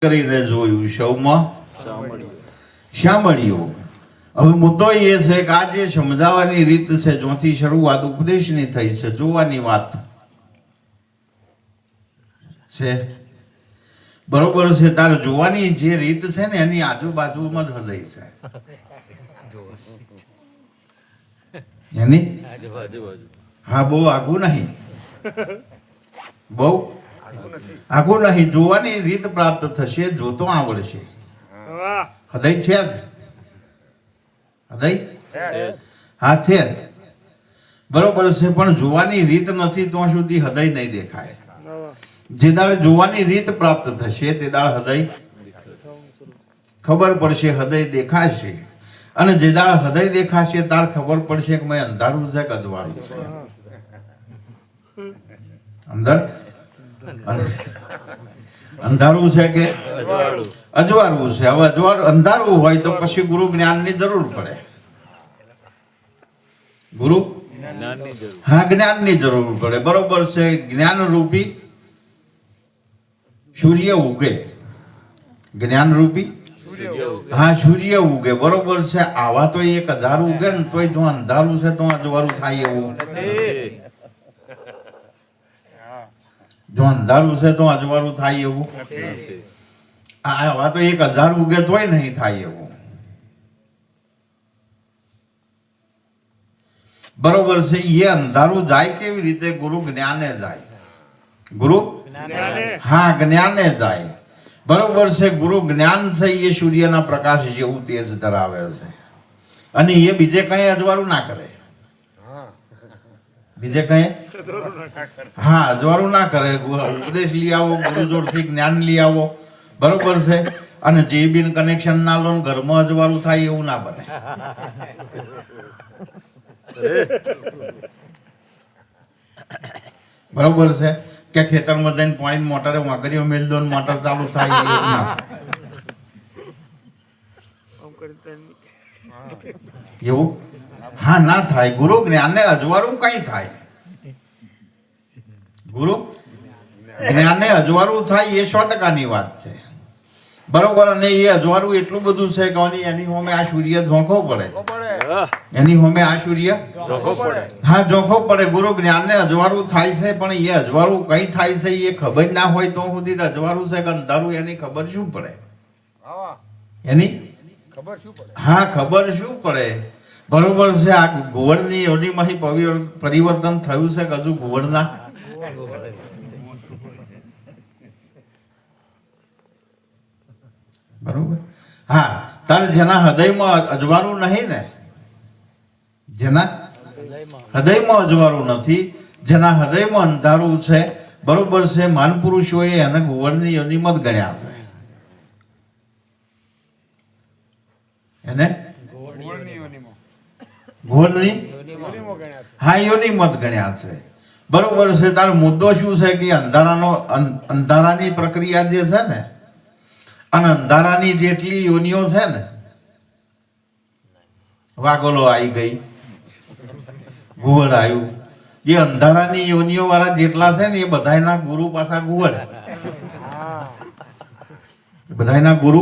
કરીને જોયું સૌમાં સાંભળ્યું. હવે મુદ્દો એ છે કે આ જે સમજાવવાની રીત છે જોથી શરૂઆત ઉપદેશની થઈ છે, જોવાની વાત છે, બરોબર છે. તારે જોવાની જે રીત છે ને એની આજુબાજુમાં જ હૃદય છે, એની હા બહુ આગું નહીં, બહુ આગું નહીં. જોવાની રીત પ્રાપ્ત થશે, જોતો આવડશે. હૃદય છે જ, હૃદય હા છે જ, બરોબર છે. પણ જોવાની રીત નથી તો સુધી હૃદય નહીં દેખાય. જે દાડે જોવાની રીત પ્રાપ્ત થશે તે દાડે હૃદય ખબર પડશે, હૃદય દેખાશે. અને જે દાડે હૃદય દેખાશે તાર ખબર પડશે કે મેં અંધારું છે કે અજવાળું છે. અંદર અંધારું છે કે અજવાળું છે. હવે અંધારું હોય તો પછી ગુરુ જ્ઞાનની જરૂર પડે. ગુરુ હા જ્ઞાનની જરૂર પડે, બરોબર છે. જ્ઞાન રૂપી સૂર્ય ઉગે, જ્ઞાન રૂપી હા સૂર્ય ઉગે, બરોબર છે. આવા તો 1000 ઉગે ને તોય જો અંધારું છે તો અજવાળું થાય એવું, જો અંધારું છે તો અજવાળું થાય એવું, આવા તો 1000 ઉગે તોય નહીં થાય એવું, બરોબર છે. એ અંધારું જાય કેવી રીતે? ગુરુ જ્ઞાને જાય, ગુરુ હા જ્ઞાને જાય, બરોબર છે. ગુરુ જ્ઞાન છે એ સૂર્યના પ્રકાશ જેવું તેજ ધરાવે છે અને એ બીજે કઈ અજવાળું ના કરે, બીજે કઈ હા અજવાળું ના કરે. ઉપદેશ લઈ આવો, ગુરુ જોડથી જ્ઞાન લઈ આવો, બરોબર છે. અને જે બિન કનેક્શન ના લો ઘરમાં અજવાળું થાય એવું ના બને, બરોબર છે. કે ખેતરમાં જઈને પાણી મોટરે વાંકરીઓ મેલ દો મોટર ચાલુ થાય એવું ના એવું હા ના થાય. ગુરુ જ્ઞાનને અજવાળું કઈ થાય, ગુરુ જ્ઞાનને અજવાળું થાય એ 100% વાત છે, બરોબર. અને એ અજવાળું એટલું બધું છે કે એની સામે આ સૂર્ય ઝોંખો પડે, એની સામે આ સૂર્ય હા ઝોંખો પડે. ગુરુ જ્ઞાનને અજવાળું થાય છે, પણ એ અજવાળું કઈ થાય છે એ ખબર ના હોય તો સુધી અજવાળું છે કે અંધારું એની ખબર શું પડે? એની હા ખબર શું પડે? બરોબર છે. આ ઘુવડની યોનિમાં પરિવર્તન થયું છે કે હજુ ઘુવડના બરોબર હા. તારે જેના હૃદયમાં અજવાળું નહીં ને, જેના હૃદયમાં અજવાળું નથી, જેના હૃદયમાં અંધારું છે, બરોબર છે. મહાન પુરુષોએ એને ઘુવડની યોનિમાં જ ગણ્યા છે, એને ઘુવડની હા યોનિમાં જ ગણ્યા છે, બરોબર છે. તારો મુદ્દો શું છે કે અંધારાની પ્રક્રિયા જે છે ને, અને અંધારાની જેટલી યોનિઓ છે ને, વાગોલો આવી ગઈ, ઘુવડ આવ્યું, એ અંધારાની યોનિઓ વાળા જેટલા છે ને એ બધાના ગુરુ પાછા ઘુવડ, બધાના ગુરુ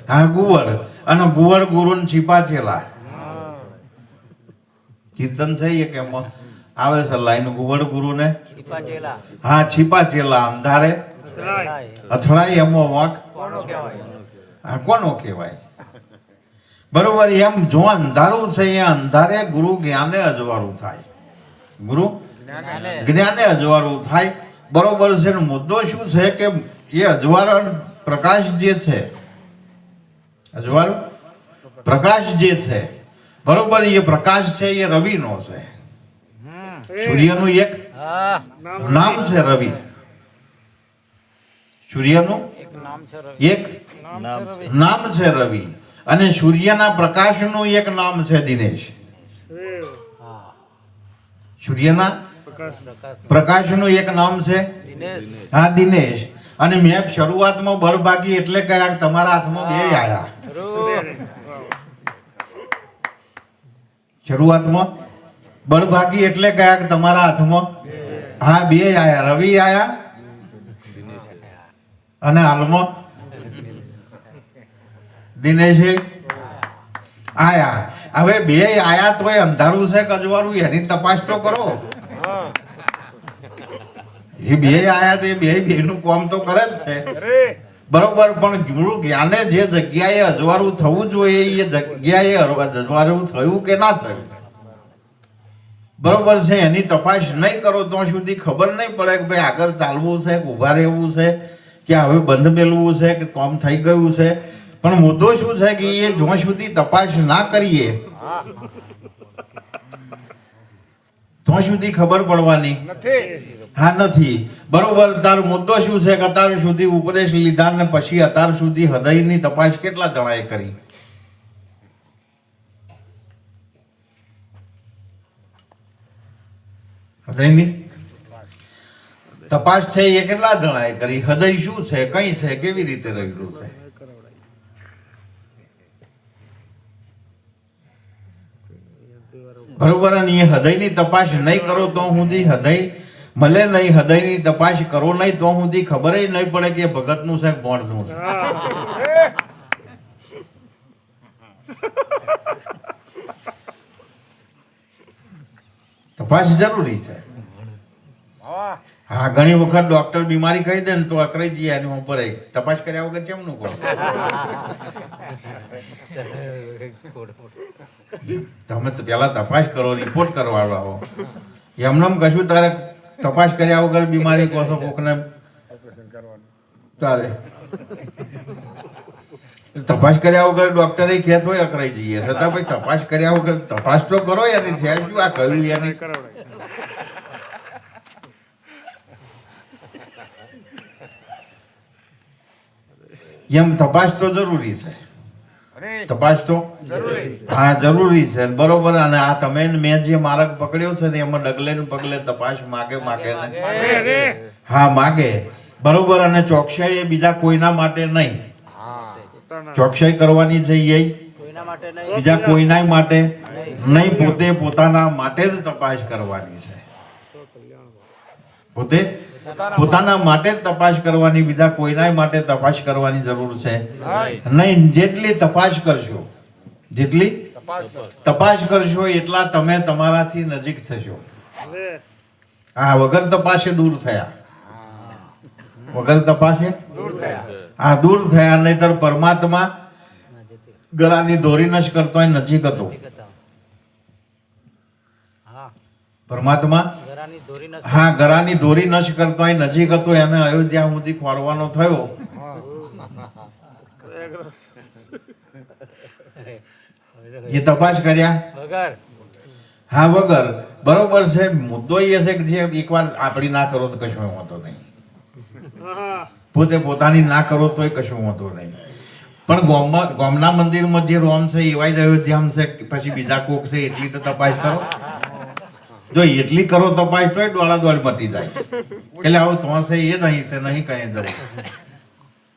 હા ઘુવડ. અને ઘુવડ ગુરુ ને છીપા ચેલા કીર્તન છે એ કેમ આવે છે લાઈન ઘુવડ ગુરુ ને હા છીપા ચેલા અંધારે અથડાય એમાં વાંક હા કોનો કહેવાય? બરોબર. એમ જો અંધારું છે એ અંધારે ગુરુ જ્ઞાને અજવાળું થાય, ગુરુ જ્ઞાને અજવાળું થાય, બરોબર છે. મુદ્દો શું છે કે એ અજવાળા પ્રકાશ જે છે, અજવાળું પ્રકાશ જે છે, બરોબર, એ પ્રકાશ છે એ રવિનો છે. સૂર્યનું એક નામ છે રવિ, સૂર્યનું એક નામ છે રવિ. અને સૂર્યના પ્રકાશનું એક નામ છે દિનેશ, સૂર્યના પ્રકાશનું એક નામ છે હા દિનેશ. અને મેં શરૂઆતમાં બળભાગી એટલે કે તમારા હાથમાં 2 આયા, શરૂઆતમાં બળભાગી એટલે કયા કે તમારા હાથમાં હા 2 આયા, રવિ આયા અને હાલમાં દિનેશ આયા. હવે બે આયા તોય અંધારું છે કે અજવાળું એની તપાસ તો કરો. એ બે આયા તો બે નું કામ તો કરે જ છે બરોબર, પણ ગુરુ જ્ઞાને જે જગ્યાએ અજવાળું થવું જોઈએ એ જગ્યાએ અજવાળું થયું કે ના થયું બરોબર છે, એની તપાસ નહીં કરો તો સુધી ખબર નહીં પડે કે ભાઈ આગળ ચાલવું છે કે ઉભા રહેવું છે કે હવે બંધ મેળવવું છે કે કામ થઈ ગયું છે. પણ મુદ્દો શું છે કે એ જ્યાં સુધી તપાસ ના કરીએ ત્યાં સુધી ખબર પડવાની હા નથી બરોબર. તારો મુદ્દો શું છે કે અત્યાર સુધી ઉપદેશ લીધા ને પછી અત્યાર સુધી હૃદયની તપાસ કેટલા જણાએ કરી? હૃદયની તપાસ છે એ કેટલા જણાએ કરી? હૃદય શું છે, કઈ છે, કેવી રીતે રહેલું છે? બરોબર. અને એ હૃદયની તપાસ નહીં કરો તો સુધી હૃદય મળે નહીં, હૃદયની તપાસ કરો નહીં તો સુધી ખબર નહીં પડે કે ભગત નું છે ગોળ નું છે. તપાસ જરૂરી છે. હા, ઘણી વખત ડોક્ટર બીમારી કહી દે ને તો અકરાઈ જઈએ એની ઉપર તપાસ કર્યા વગર કેમ નું કહો? તમે તો પેલા તપાસ કરો, રિપોર્ટ કરવા આવો. એમને કશું તારે તપાસ કર્યા વગર બીમારી કહો છો કોકને તારે તપાસ કર્યા વગર ડોક્ટરે કહેતો હોય અકરાઈ જઈએ, છતાં ભાઈ તપાસ કર્યા વગર તપાસ તો કરો એની છે શું આ કહ્યું એને એમ તપાસ તો જરૂરી છે. તપાસ તો હા જરૂરી છે બરોબર. અને આ તમે મેં જે માર્ગ પકડ્યો છે ને એમાં ડગલે ને પગલે તપાસ માગે ને હા માગે બરોબર. અને ચોકસાઈ બીજા કોઈના માટે નહીં, ચોકસાઈ કરવાની છે એ બીજા કોઈના માટે નહીં, પોતે પોતાના માટે જ તપાસ કરવાની છે. પોતે પોતાના માટે જ તપાસ કરવાની, બીજા કોઈના માટે તપાસ કરવાની જરૂર છે નહીં. જેટલી તપાસ કરશો, જેટલી તપાસ કરશો એટલા તમે તમારાથી નજીક થશો. હા, વગર તપાસે દૂર થયા, વગર તપાસે હા દૂર થયા. નહીતર પરમાત્મા ગળાની દોરી નશ કરતો હોય નજીક હતો. પરમાત્મા હા ગળાની દોરી નશ કરતો હોય નજીક હતો. એને અયોધ્યા સુધી ખોરવાનો થયો એ તપાસ કર્યા હા વગર બરોબર છે. મુદ્દો એ છે કે જે એકવાર આપણી ના કરો તો કશું વાંધો નહીં, પોતે પોતાની ના કરો તોય કશું વાંધો નહીં. પણ ગામના મંદિરમાં જે રોમ છે એવાય જ અયોધ્યામ છે, પછી બીજા કોક છે એટલી તો તપાસ કરો. જો એટલી કરો તપાસ તોય દોડા દોડ મટી જાય એટલે આવું તો છે એ નહીં છે નહીં કઈ જવું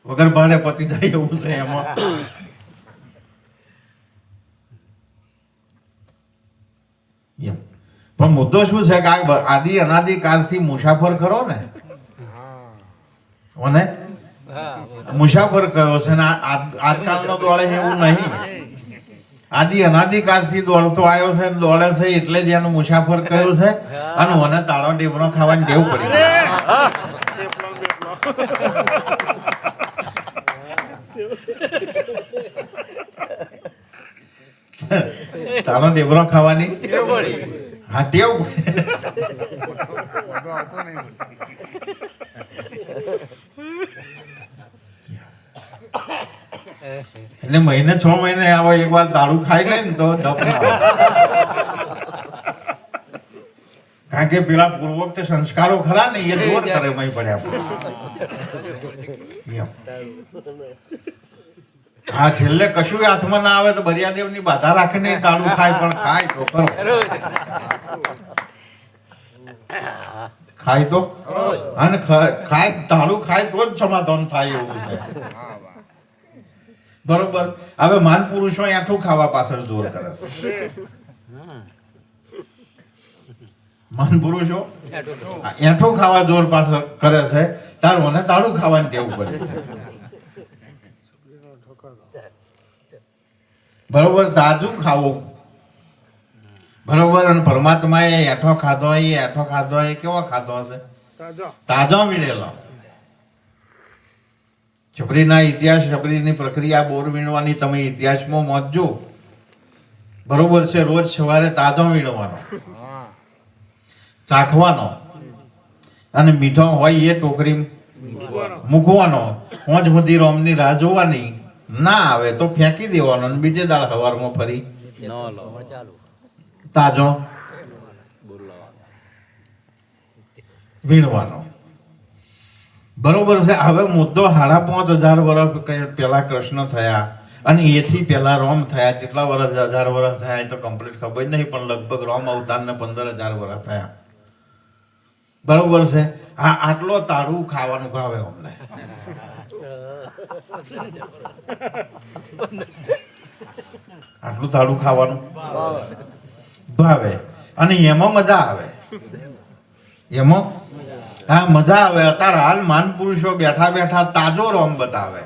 વગર ભાડે પતી જાય એવું છે એમાં. પણ મુદ્દો શું છે કે આદિ અનાદિ કાળથી મુસાફર ખરો ને અને મુસાફર કયો છે ને આજકાલનો દોડે એવું નહીં. આદિ અનાદિ કાળથી દોડતો આવ્યો છે, દોડે છે એટલે જ એનો મુસાફર કયો છે. અને મને તાળો ડેબરો ખાવાની ટેવ પડી તાળો ડેબરો ખાવાની હા ટેવ એટલે મહિને 6 મહિને આવો એકવાર તાળું ખાઈ લે ને તો કારણ કે પેલા પૂર્વોક્ત સંસ્કારો ખરા ને એ દૂર કરે મય પડ્યા. હા છેલ્લે કશું હાથમાં ના આવે તો બરિયાદેવ ની બાધા રાખે ને તાળું ખાય, પણ ખાય તો ખરો, ખાય તો અને ખાય તાળું ખાય તો જ સમાધાન થાય એવું છે બરોબર. હવે માન પુરુષો આઠું ખાવા પાછળ જોર કરે છે. માન પુરુષો આઠું ખાવા જોર પાછળ કરે છે, તારું મને તાળું ખાવાની ટેવ પડે છે. બરોબર, તાજું ખાવું, બરોબર. અને પરમાત્માએ એઠો ખાધો એ કેવો ખાધો હશે? તાજો વીણેલો. છબરીના ઇતિહાસ, છબરીની પ્રક્રિયા, બોર વીણવાની તમે ઇતિહાસમાં મોજજો. બરોબર છે, રોજ સવારે તાજો વીણવાનો, ચાખવાનો, અને મીઠો હોય એ ટોકરી મૂકવાનો. હોજ સુધી રોમની રાહ જોવાની, ના આવે તો ફેંકી દેવાનો, અને બીજે દાળ સવારમાં ફરી તાજો વીણવાનો. બરોબર છે. હવે મુદ્દો 5,500 વર્ષ પહેલા કૃષ્ણ થયા, અને એથી પહેલા રોમ થયા. કેટલા વર્ષ, 1000 વર્ષ થયા એ તો કમ્પ્લીટ ખબર નહીં, પણ લગભગ રોમ અવતારને 15,000 વર્ષ થયા. બરોબર છે. હા, આટલો તારું ખાવાનું ભાવે અમને. આટલું તારું ખાવાનું ભાવે, અને એમાં મજા આવે. એમાં હા મજા આવે. અત્યારે હાલ માન પુરુષો બેઠા બેઠા તાજો રોમ બતાવે.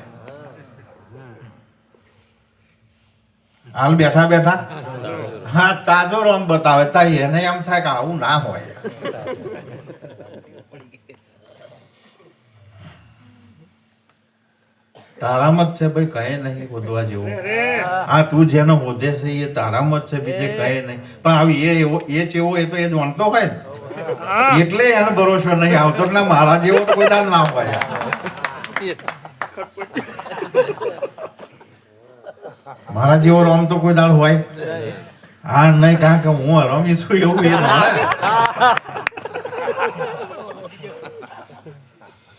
હાલ બેઠા બેઠા હા તાજો રોમ બતાવે. તા એને એમ થાય કે આવું ના હોય. તારામ જ છે ભાઈ, કહે નહીં હોદવા જેવું. હા, તું જેનો હોદે છે એ તારામ જ છે, બીજે કહે નહીં. પણ આવી એ ચેવો એ તો એ જાણતો હોય ને, એટલે એનો ભરોસો નહીં આવતો. એટલે મારા જેવો તો કોઈ દાળ ના હોય. મારા જેવો રોમ તો કોઈ દાળ હોય હા નહીં, કારણ કે હું રમી છું એવું એ માણે.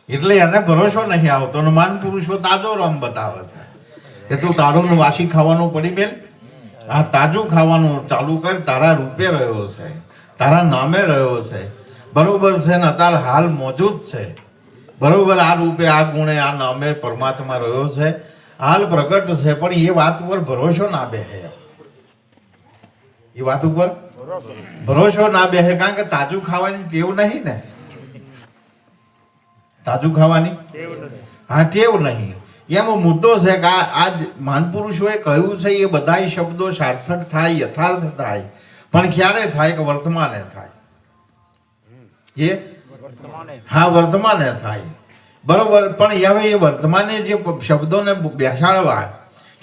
એટલે એને ભરોસો નહીં આવતો. માન પુરુષો તાજો રોમ બતાવે છે કે તું તારું વાસી ખાવાનું પડી બેન, આ તાજું ખાવાનું ચાલુ કર. તારા રૂપે રહ્યો છે, તારા નામે રહ્યો છે. બરોબર છે ને, અત્યારે હાલ મોજૂદ છે. બરોબર, આ રૂપે, આ ગુણે, આ નામે પરમાત્મા રહ્યો છે, હાલ પ્રગટ છે. પણ એ વાત ઉપર ભરોસો ના બેહે. એ વાત ઉપર ભરોસો ના બેહે, કારણ કે તાજું ખાવાની ટેવ નહીં ને. તાજું ખાવાની હા ટેવ નહીં. એમાં મુદ્દો છે કે આ મહાનપુરુષોએ કહ્યું છે એ બધા શબ્દો સાર્થક થાય, યથાર્થ થાય, પણ ક્યારે થાય કે વર્તમાને થાય. એ હા વર્તમાને થાય. બરોબર. પણ હવે એ વર્તમાને જે શબ્દોને બેસાડવા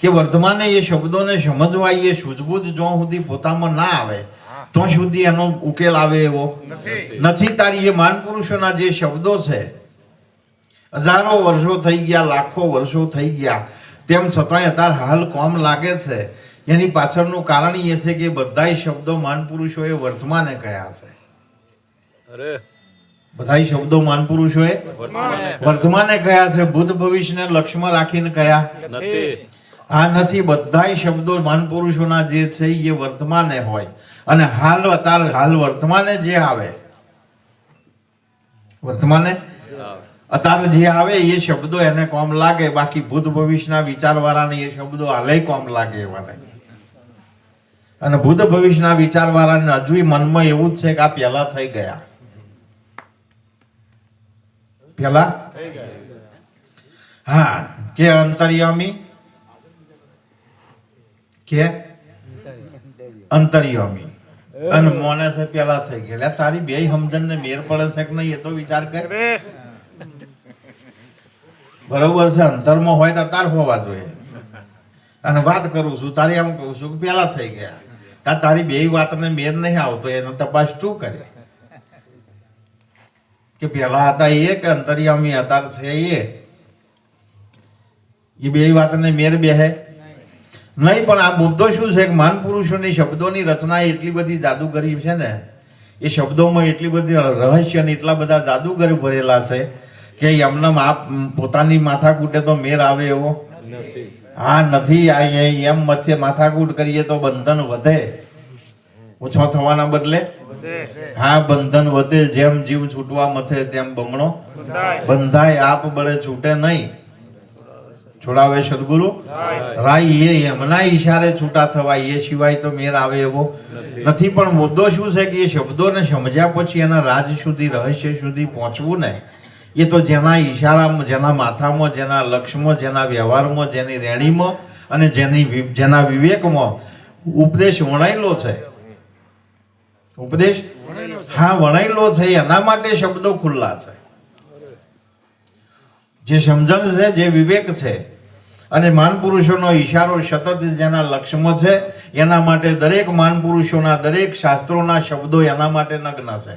કે વર્તમાને એ શબ્દોને સમજવા, એ સૂઝબૂઝ જો સુધી પોતામાં ના આવે તો સુધી એનો ઉકેલ આવે એવો નથી. તારી એ મહાનપુરુષોના જે શબ્દો છે, હજારો વર્ષો થઈ ગયા, લાખો વર્ષો થઈ ગયા, તેમ છતાંય અત્યારે હાલ કોમ લાગે છે. એની પાછળનું કારણ એ છે કે બધા શબ્દો મહાનપુરુષોએ વર્તમાને કયા છે. બધા શબ્દો મહાનપુરુષોએ વર્તમાને કયા છે. ભૂત ભવિષ્યને લક્ષ્યમાં રાખીને કયા આ નથી. બધા શબ્દો મહાનપુરુષોના જે છે એ વર્તમાને હોય. અને હાલ વર્તમાને જે આવે, વર્તમાને અત્યારે જે આવે એ શબ્દો એને કોમ લાગે. બાકી ભૂત ભવિષ્યના વિચારવાળાને એ શબ્દો હાલે કોમ લાગે એવા નહીં. અને ભૂત ભવિષ્યના વિચારવાળાને હજુ મનમાં એવું જ છે કે આ પહેલા થઈ ગયા, પેલા હા કે અંતર્યામી, કે અંતર્યામી, અને મોને છે પેલા થઈ ગયા. તારી બે સમજણ ને મેર પડે છે કે નહીં એ તો વિચાર કર. બરોબર છે. અંતરમાં હોય તો તાર હોવા જોઈએ. અને વાત કરું છું તારી એમ કહું છું કે પેલા થઈ ગયા. તારી બે વાતને મેર નહીં આવતો, એનો તપાસ તું કરે કે પેલા હતા એ કે અંતર્યામી હતા છે એ બે વાતને મેર બેહે નહીં. પણ આ મુદ્દો શું છે કે મહાનપુરુષોની શબ્દોની રચના એટલી બધી જાદુગરી છે ને, એ શબ્દોમાં એટલી બધી રહસ્ય ને એટલા બધા જાદુગરી ભરેલા છે કે એમને પોતાની માથાકૂટે તો મેર આવે એવો હા નથી. એમ મથે માથાકૂટ કરીએ તો બંધન વધે, ઓછો થવાના બદલે હા બંધન વધે. જેમ જીવ છૂટવા મથે તેમ બમણો બંધાય, આપ બળે છૂટે નહીં. છોડાવે સદગુરુ રાય, એ એમના ઈશારે છૂટા થવાય, એ સિવાય તો મેર આવે એવો નથી. પણ મુદ્દો શું છે કે એ શબ્દોને સમજ્યા પછી એના રાજ સુધી, રહસ્ય સુધી પહોંચવું ને, એ તો જેના ઈશારામાં, જેના માથામાં, જેના લક્ષ્યમાં, જેના વ્યવહારમાં, જેની રેણીમાં અને જેના વિવેકમાં ઉપદેશ વણાયેલો છે. ઉપદેશ હા વણાયેલો છે, એના માટે શબ્દો ખુલ્લા છે. જે સમજણ છે, જે વિવેક છે, અને મહાન પુરુષોનો ઈશારો સતત જેના લક્ષ્યમાં છે, એના માટે દરેક મહાન પુરુષોના દરેક શાસ્ત્રોના શબ્દો એના માટે નગ્ન છે.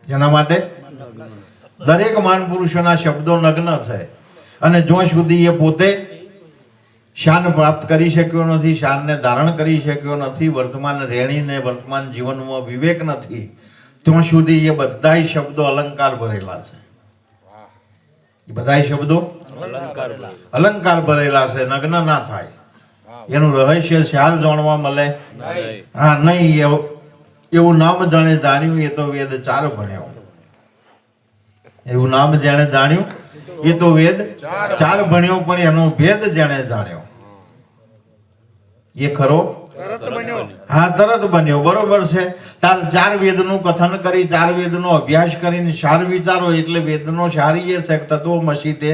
એના માટે દરેક મહાન પુરુષોના શબ્દો નગ્ન છે. અને જ્યાં સુધી એ પોતે શાન પ્રાપ્ત કરી શક્યો નથી, શાનને ધારણ કરી શક્યો નથી, વર્તમાન રેણીને વર્તમાન જીવનમાં વિવેક નથી, ત્યાં સુધી એ બધાય શબ્દો અલંકાર ભરેલા છે. એ બધાય શબ્દો અલંકાર ભરેલા છે, નગ્ન ના થાય. એનું રહસ્ય શાલ જાણવા મળે હા નહીં. એવું નામ જાણે જાણ્યું એ તો વેદ 4 ભણ્યો. એવું નામ જેણે જાણ્યું એ તો વેદ 4 ભણ્યો, પણ એનો ભેદ જેણે જાણ્યો એ ખરો હા તરત બન્યો. બરોબર છે. તાર 4 વેદનું કથન કરી, 4 વેદનો અભ્યાસ કરીને સાર વિચારો એટલે વેદનો સારી એ છે તત્વમસી તે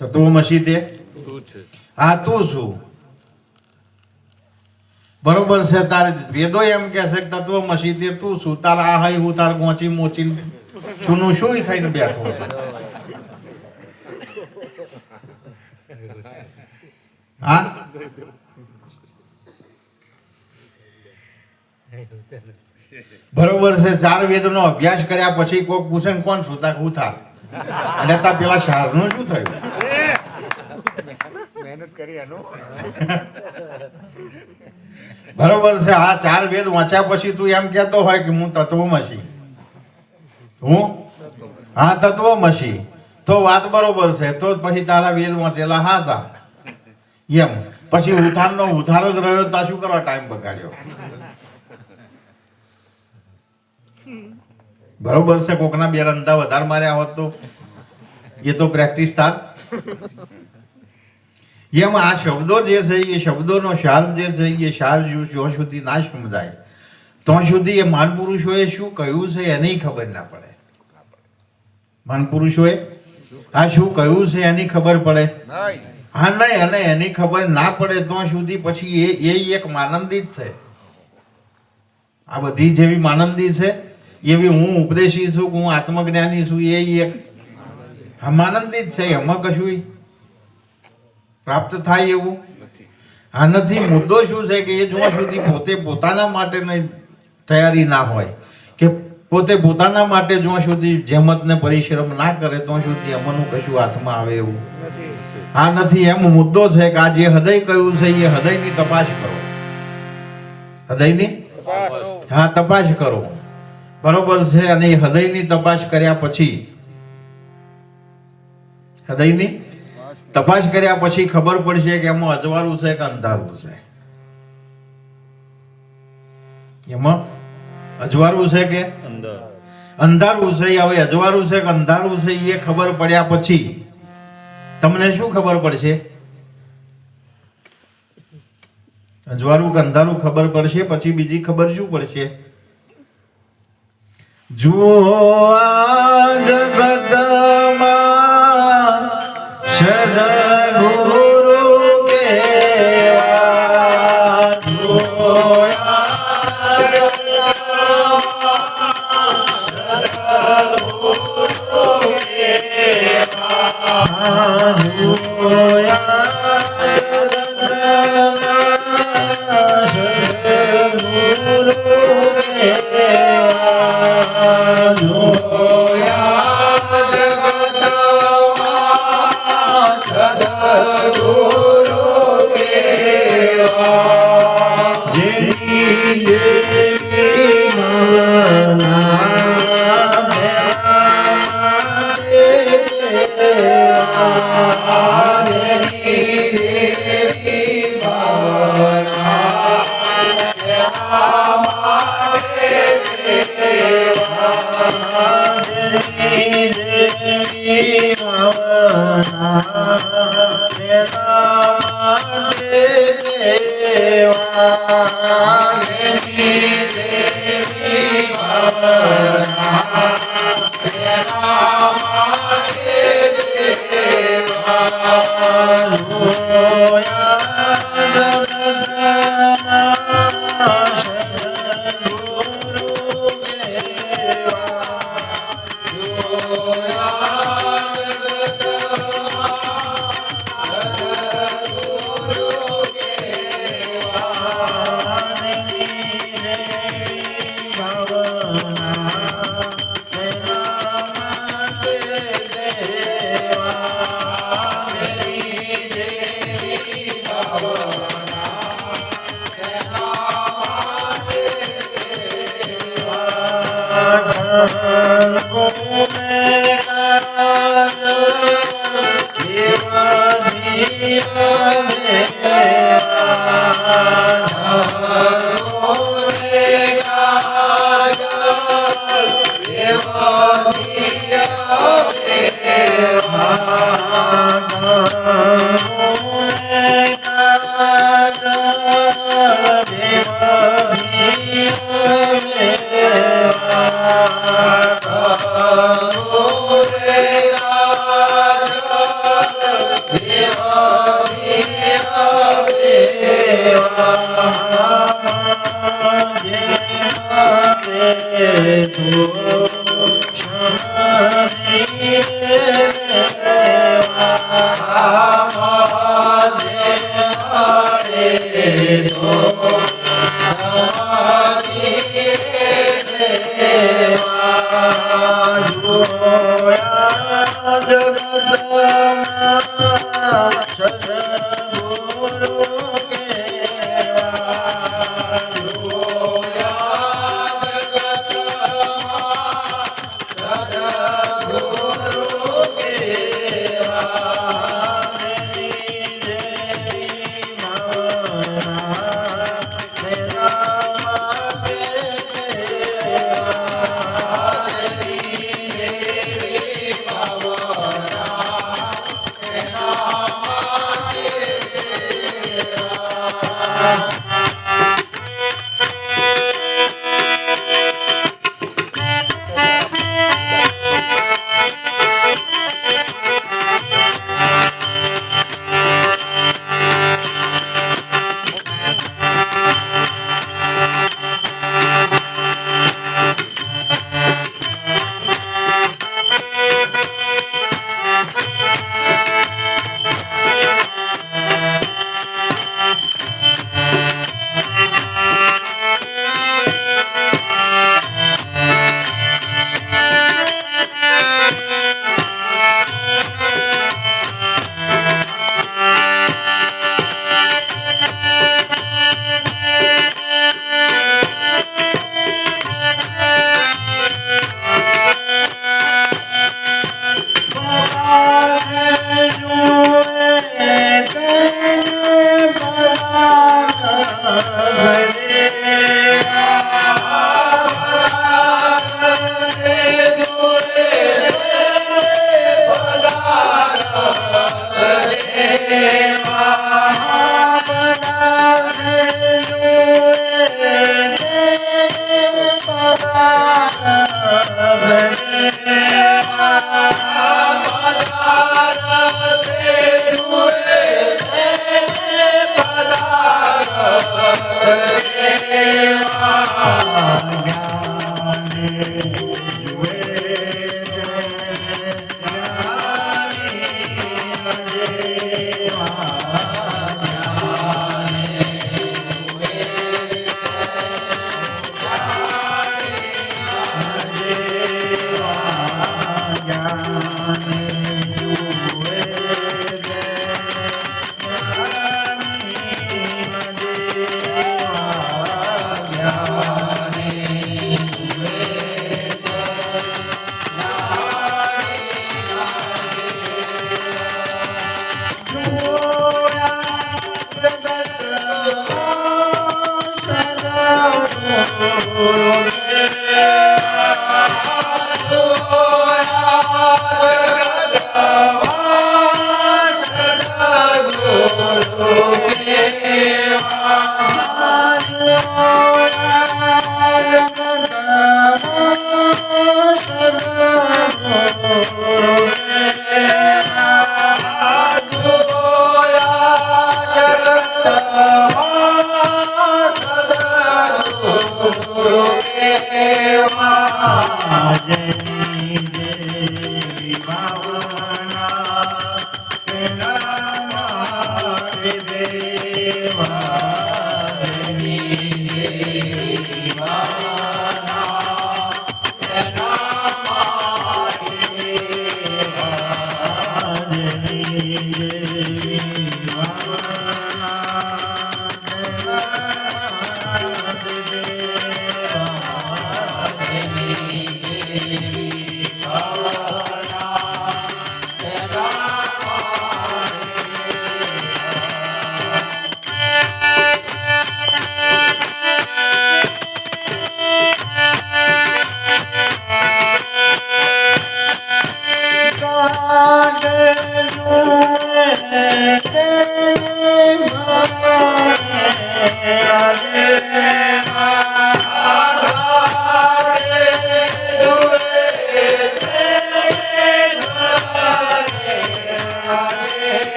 તત્વમસી તે હા તું છું. બરોબર છે. તારે વેદો એમ કે છે તત્વમસી તે તું છું. તારા આ હાઈ હું તાર ગોચી મોચી સુનું શું થઈને બેઠો છે. હા બરોબર છે. 4 વેદનો અભ્યાસ કર્યા પછી કોક પૂછે ને કોણ છું, તા હું થા એટલે તા પેલા શારનું શું થયું? મહેનત કરી આનો બરોબર છે. આ 4 વેદ વાંચ્યા પછી તું એમ કહેતો હોય કે હું તત્વમસી, હું હા તત્વમસી, તો વાત બરોબર છે. તો પછી તારા વેદ વાંચેલા હતા એમ. પછી ઉથારનો ઉથારો જ રહ્યો, તો શું કરવા ટાઈમ બગાડ્યો? બરોબર છે. કોકના 2 રંધા વધારે માર્યા હોત તો એ તો પ્રેક્ટિસ થાત. એમ આ શબ્દો જે છે એ શબ્દોનો શાલ જે છે એ શાલ જ્યાં સુધી ના સમજાય ત્યાં સુધી એ મહાન પુરુષોએ શું કહ્યું છે એની ખબર ના પડે. મહાન પુરુષોએ આ શું કહ્યું છે એની ખબર પડે હા નહીં. અને એની ખબર ના પડે ત્યાં સુધી પછી એ એક માનંદિત છે. આ બધી જેવી માનંદી છે એવી હું ઉપદેશી છું, હું આત્મજ્ઞાની છું, એ એક માનંદિત છે. એમાં કશું પ્રાપ્ત થાય એવું હા નથી. મુદ્દો શું છે કે એ જ્યાં સુધી પોતે પોતાના માટેની તૈયારી ના હોય, કે પોતે પોતાના માટે જ્યાં સુધી જહેમત ને પરિશ્રમ ના કરે ત્યાં સુધી એમાંનું કશું હાથમાં આવે એવું હા નથી. એમ મુદ્દો છે કે આ જે હૃદય કહ્યું છે એ હૃદયની તપાસ કરો. હૃદયની હા તપાસ કરો. બરોબર છે. અને એ હૃદયની તપાસ કર્યા પછી હૃદયની તપાસ કર્યા પછી ખબર પડશે કે એમાં અજવાળું છે કે અંધારું છે. એમાં અજવાળું છે કે અંધારું છે. હવે અજવાળું છે કે અંધારું છે એ ખબર પડ્યા પછી તમને શું ખબર પડશે? અજવાળું કે અંધારું ખબર પડશે. પછી બીજી ખબર શું પડશે? જુઓ આ જગતમાં સદગુરુ કેવા, જુઓ આ જગતમાં સદગુરુ કેવા, જુઓ આ દેવા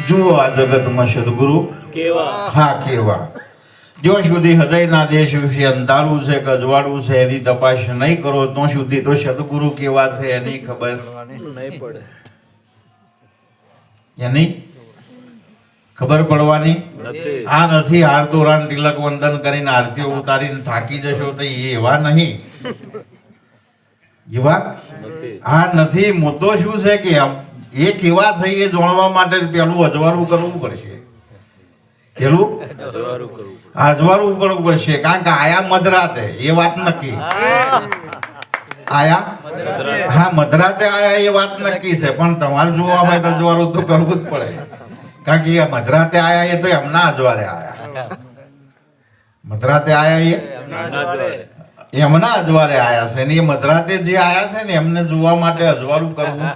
જુઓ આ જગતમાં સદગુરુ કેવા હા કેવા જ્યાં સુધી હૃદયના દેશ વિશે અંધારું છે કે અજવાળું છે એની તપાસ નહીં કરો ત્યાં સુધી તો સદગુરુ કેવા છે એની ખબર નહીં પડે. એની ખબર પડવાની નથી. આ નથી હાર તોરાન તિલક વંદન કરીને આરતીઓ ઉતારીને થાકી જશો તો એ એવા નહીં એવા નથી. આ નથી. મુદ્દો શું છે કે એ કેવા થઈ એ જાણવા માટે પેલું અજવાળું કરવું પડશે. પેલું અજવાળું કરવું પડે. અજવાળું કરવું પડશે કારણ કે આયા મધરાતે એ વાત નક્કી. આયા હા મધરાતે આયા એ વાત નક્કી છે પણ તમારે જોવા હોય તો અજવાળું તો કરવું જ પડે કારણ કે એ મધરાતે આયા એ તો એમના અજવાળે આયા. મધરાતે આયા એ એમના અજવાળે આયા છે ને એ મધરાતે જે આયા છે ને એમને જોવા માટે અજવાળું કરવું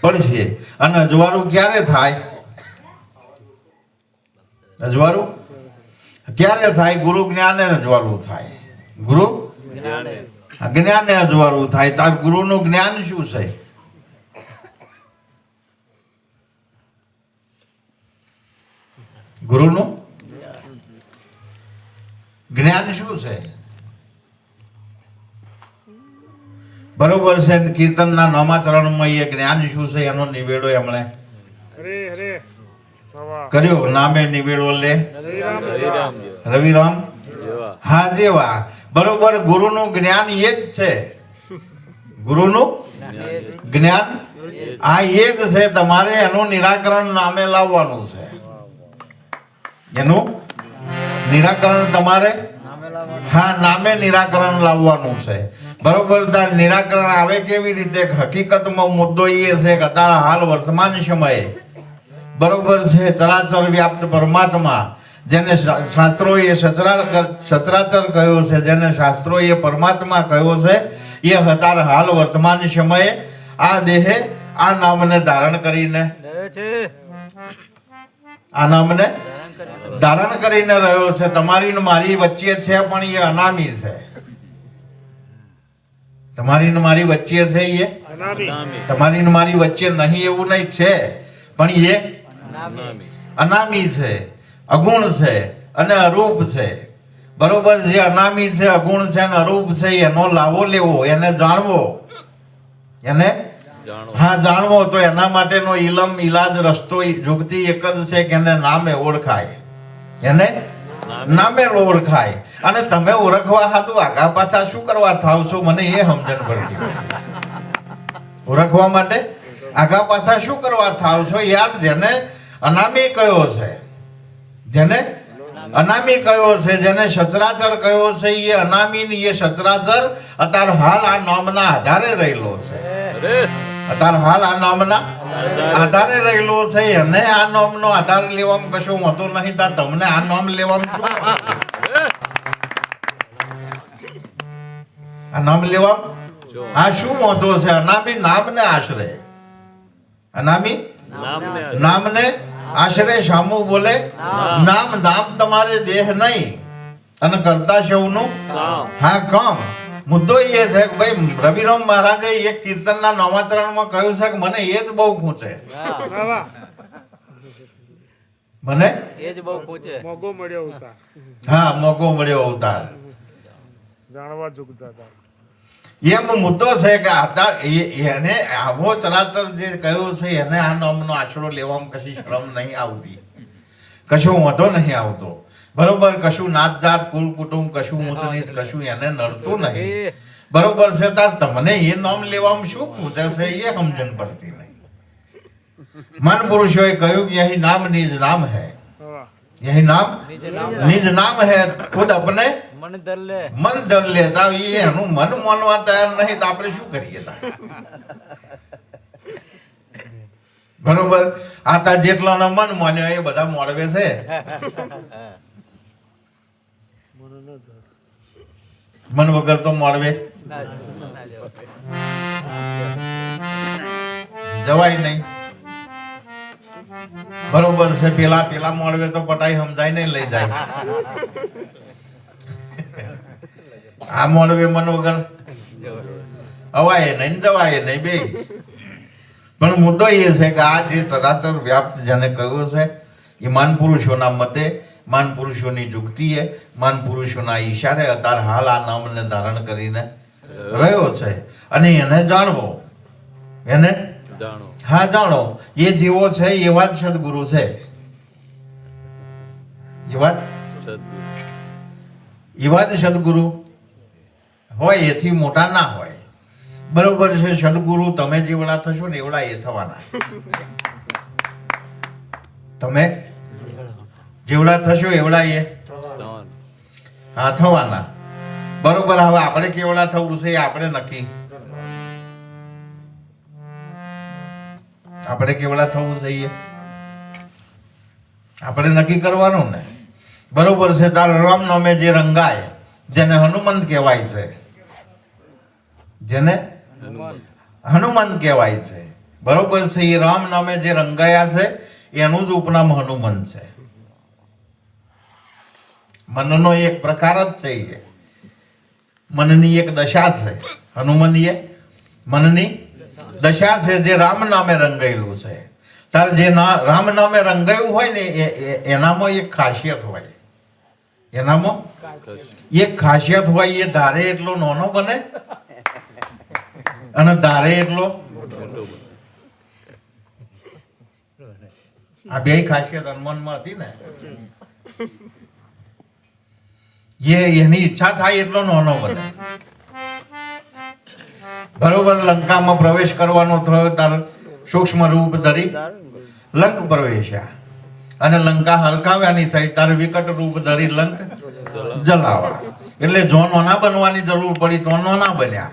પડશે. અને અજવાળું ક્યારે થાય? અજવાળું ક્યારે થાય? ગુરુ જ્ઞાને અજવાળું થાય. ગુરુ જ્ઞાને અજવાળું થાય. તાર ગુરુનું જ્ઞાન શું છે? ગુરુનું જ્ઞાન શું છે? બરોબર છે. કીર્તનના નામાચરણમાં એ જ્ઞાન શું છે એનો નિવેડો એમણે કર્યો. નામે નિવેડો લે રવિરામ હા જેવા. બરોબર. ગુરુનું જ્ઞાન એ જ છે. ગુરુનું જ્ઞાન આ એ જ છે. તમારે એનું નિરાકરણ નામે લાવવાનું છે. એનું નિરાકરણ તમારે હા નામે નિરાકરણ લાવવાનું છે. બરોબર. તાર નિરાકરણ આવે કેવી રીતે? હકીકતમાં મુદ્દો એ છે કે અત્યારે હાલ વર્તમાન સમયે બરોબર છે ચરાચર વ્યાપ્ત પરમાત્મા જેને શાસ્ત્રોએ સચરાચર કહ્યો છે, જેને શાસ્ત્રોએ પરમાત્મા કહ્યો છે, એ અત્યારે હાલ વર્તમાન સમયે આ દેહે આ નામને ધારણ કરીને આ નામને ધારણ કરીને રહ્યો છે. તમારી ને મારી વચ્ચે છે પણ એ અનામી છે. તમારી ને મારી વચ્ચે છે એ તમારી ને મારી વચ્ચે નહીં એવું નહીં છે પણ એ અનામી છે, અગુણ છે અને અરૂપ છે. બરોબર. જે અનામી છે, અગુણ છે અને અરૂપ છે એનો લાવો લેવો, એને જાણવો, એને હા જાણવો. તો એના માટેનો ઇલમ ઇલાજ રસ્તો જુગતી એક જ છે કે એને નામે ઓળખાય, એને નામે ઓળખાય. અને તમે ઓળખવા હાતું આગા પાછા શું કરવા થાવ છો મને એ સમજણ પડતી. ઓળખવા માટે આગા પાછા શું કરવા થાવ છો યાર? જેને અનામી કયો છે, જેને અનામી કયો છે, જેને સચરાચર કયો છે એ અનામી ને એ સચરાચર અત્યારે હાલ આ નામના આધારે રહેલો છે. અત્યારે હાલ આ નામના આધારે રહેલો છે. એને આ નામનો આધાર લેવામાં કશું હોતો નહીં. તાર તમને આ નામ લેવામાં શું? આ નામ લેવામાં આ શું હોતો છે? અનામી નામને આશરે, અનામી નામને આશરે સામુ બોલે નામ. નામ તમારે દેહ નહીં અને કરતા સૌનું હા કામ. મુદ્દો એ છે કે ભાઈ રવિરામ મહારાજે એક કીર્તનના નામાચરણમાં કહ્યું છે કે મને એ જ બહુ ખૂંચે, મને એ જ બહુ પૂછે. મોગો મળ્યો ઉતાર હા મોકો મળ્યો અવતાર. જાણવા ઝૂકતા હતા. એમ મુદ્દો છે કે એને આવો ચરાચર જે કહ્યું છે એને આ નામનો આશરો લેવામાં કશી શરમ નહીં આવતી, કશું વાંધો નહીં આવતો. બરોબર. કશું નાત જાત કુલ કુટુંબ કશું ઊંચ નીચ કશું એને નડતું નહીં. બરોબર છે. તાર તમને એ નામ લેવામાં શું પૂછે છે એ સમજણ પડતી નહીં. મન પુરુષોએ કહ્યું કે યહી નામ નિજ નામ હૈ, યહી નામ નિજ નામ હૈ. ખુદ अपने મન દર લે મન દર લેતા એ એનું મન માનવા તૈયાર નહીં તો આપણે શું કરીએ? બરોબર. આ તાર જેટલાનો મન માન્યો એ બધા મોડવે છે. મન વગર તો મોડવે જવાય નહીં. બરોબર છે. પેલા મોડવે તો પટાઈ સમજાય નહીં લઈ જાય. આ મોડવે મન વગર અવાય નહીં જવાય નહીં બે. પણ મુદ્દો એ છે કે આ જે ચરાચર વ્યાપ્ત જેને કહ્યું છે એ માન પુરુષોના મતે, માન પુરુષોની જુગતીએ, માન પુરુષોના ઈશારે અત્યારે હાલ આ નામને ધારણ કરીને રહ્યો છે. અને એને જાણવો, એને હા જાણો. એ જેવો છે એવા જ સદગુરુ છે, એવા જ સદગુરુ હોય, એથી મોટા ના હોય. બરોબર છે. સદગુરુ તમે જેવડા થશો ને એવડા એ થવાના. તમે જેવડા થશો એવડા એ હા થવાના. બરોબર. હવે આપણે કેવડા થવું છે એ આપણે નક્કી, આપણે કેવડા થવું છે એ આપણે નક્કી કરવાનું ને. બરોબર છે. તાર રામ નામે જે રંગાય, જેને હનુમંત કહેવાય છે, જેને હનુમંત કહેવાય છે. બરોબર છે. એ રામ નામે જે રંગાયા છે એનું જ ઉપનામ હનુમંત છે. મનનો એક પ્રકાર જ છે એ. મનની એક દશા છે. હનુમાનની એ મનની દશા છે જે રામ નામે રંગાયેલું છે. તારે જે રામ નામે રંગાયું હોય ને એનામાં એક ખાસિયત હોય. એનામાં એક ખાસિયત હોય. એ ધારે એટલો નાનો બને અને ધારે એટલો. આ બે ખાસિયત હનુમાનમાં હતી ને. એની ઈચ્છા થાય એટલો નાનો બને. બરોબર. લંકામાં પ્રવેશ કરવાનો થયો તાર સૂક્ષ્મ રૂપ ધરી લંક પ્રવેશ્યા અને લંકા હરખાવ્યાની થઈ તાર વિકટ રૂપ ધરી લંક જલાવા. એટલે જો નોના બનવાની જરૂર પડી તો નોના બન્યા.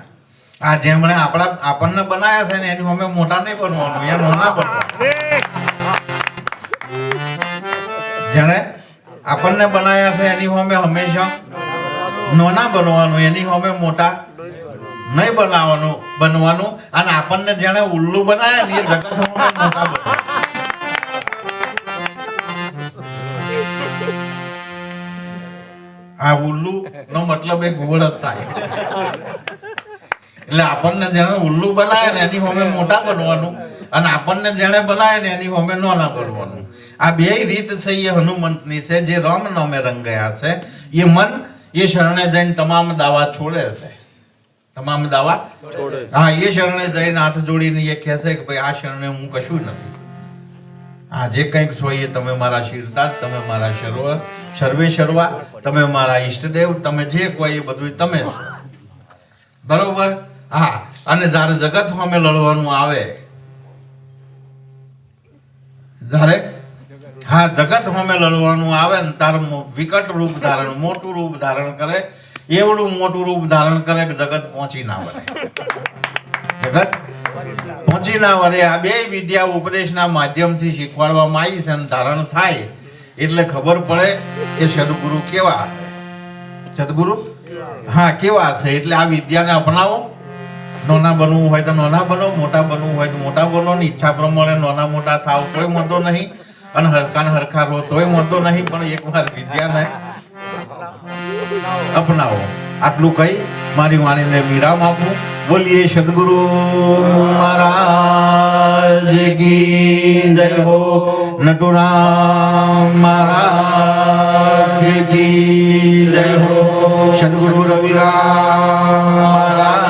આ જેમણે આપણને બનાયા છે ને એની અમે મોટા નહીં બનવાનું, એ નોના બનવાનું. જેને આપણને બનાયા છે એની અમે હંમેશા નોના બનવાનું, એની અમે મોટા નહીં બનવાનું. અને આપણને જેને ઉલ્લુ બનાયા ને એ જગત મોટા બનવાનું. આ ઉલ્લુ નો મતલબ એક ઘુવડ જ થાય. એટલે આપણને જેને ઉલ્લુ બનાયા ને એની અમે મોટા બનવાનું અને આપણને જેને બનાયા ને એની અમે નાના બનવાનું. આ બે રીત છે એ હનુમંતની છે જે રામ નામે રંગાયા છે. એ મન એ શરણે જઈને તમામ દાવા છોડે છે. તમામ દાવા છોડે. હા, એ શરણે જઈને હાથ જોડીને એ કહે છે કે ભાઈ આ શરણે હું કશું નથી. આ જે કંઈક છો એ તમે મારા શિરતાજ, તમે મારા સર્વે સર્વા, તમે મારા ઈષ્ટદેવ, તમે જે કોઈ એ બધું તમે છો. બરોબર. હા, અને જ્યારે જગત સામે લડવાનું આવે, જ્યારે હા જગત સામે લડવાનું આવે ને તારે વિકટ રૂપ ધારણ, મોટું રૂપ ધારણ કરે. એવડું મોટું રૂપ ધારણ કરે કે જગત પહોંચી ના વળે. જગત પહોંચી ના વળે. આ બે વિદ્યા ઉપદેશના માધ્યમથી શીખવાડવામાં આવી છે અને ધારણ થાય એટલે ખબર પડે કે સદગુરુ કેવા. સદગુરુ હા કેવા છે. એટલે આ વિદ્યાને અપનાવો. નાના બનવું હોય તો નાના બનો, મોટા બનવું હોય તો મોટા બનો. ઈચ્છા પ્રમાણે નાના મોટા થાવ તોય વાંધો નહીં અને હરખાને હરખા રહો તોય વાંધો નહીં, પણ એકવાર વિદ્યાને અપનાવો. આટલું કહી મારી વાણીને વિરામ આપું. બોલીએ સદગુરુ મહારાજ કી જય હો. નટુરામ મહારાજ કી જય હો. સદગુરુ રવિરામ મહારાજ